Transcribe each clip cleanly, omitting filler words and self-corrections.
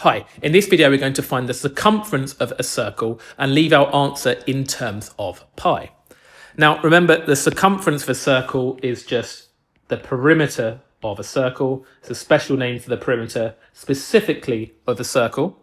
Hi, in this video we're going to find the circumference of a circle and leave our answer in terms of pi. Now remember, the circumference of a circle is just the perimeter of a circle. It's a special name for the perimeter specifically of a circle.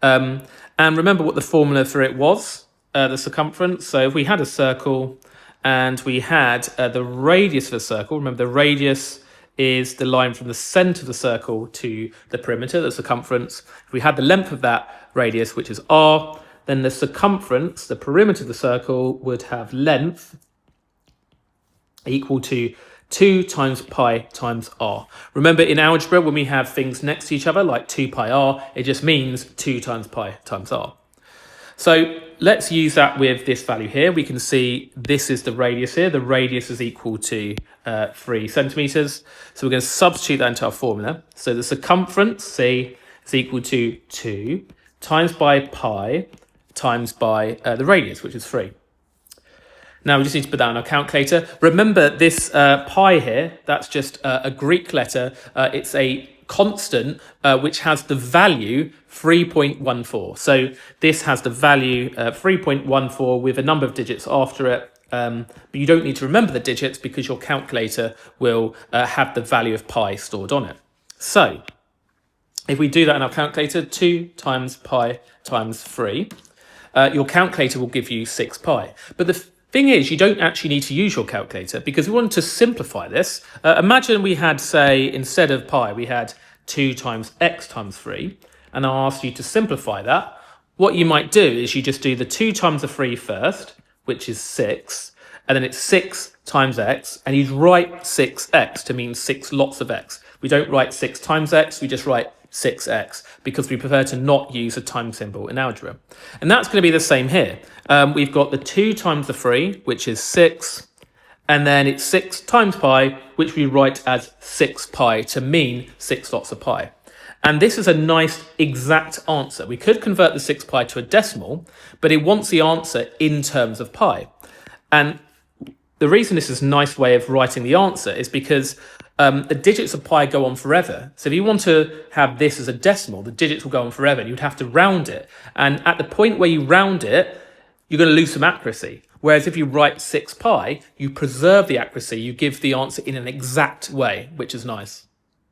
And remember what the formula for it was, the circumference. So if we had a circle and we had the radius of a circle, remember the radius is the line from the center of the circle to the perimeter, the circumference. If we had the length of that radius, which is r, then the circumference, the perimeter of the circle, would have length equal to 2 times pi times r. Remember, in algebra, when we have things next to each other, like 2 pi r, it just means 2 times pi times r. So let's use that with this value here. We can see this is the radius here. The radius is equal to 3 centimeters. So we're going to substitute that into our formula. So the circumference, C, is equal to 2 times by pi times by the radius, which is 3. Now we just need to put that on our calculator. Remember this pi here, that's just a Greek letter. It's a constant which has the value 3.14. So this has the value 3.14 with a number of digits after it. But you don't need to remember the digits because your calculator will have the value of pi stored on it. So if we do that in our calculator, 2 times pi times 3, your calculator will give you 6 pi. But the thing is, you don't actually need to use your calculator because we want to simplify this. Imagine we had, say, instead of pi, we had 2 times x times 3, and I'll ask you to simplify that. What you might do is you just do the 2 times the 3 first, which is 6, and then it's 6 times x, and you'd write 6x to mean 6 lots of x. We don't write 6 times x, we just write 6x because we prefer to not use a time symbol in algebra. And that's going to be the same here. We've got the 2 times the 3, which is 6, and then it's 6 times pi, which we write as 6 pi to mean 6 lots of pi. And this is a nice exact answer. We could convert the 6 pi to a decimal, but it wants the answer in terms of pi. And the reason this is a nice way of writing the answer is because the digits of pi go on forever. So if you want to have this as a decimal, the digits will go on forever, and you'd have to round it. And at the point where you round it, you're going to lose some accuracy. Whereas if you write 6 pi, you preserve the accuracy, you give the answer in an exact way, which is nice.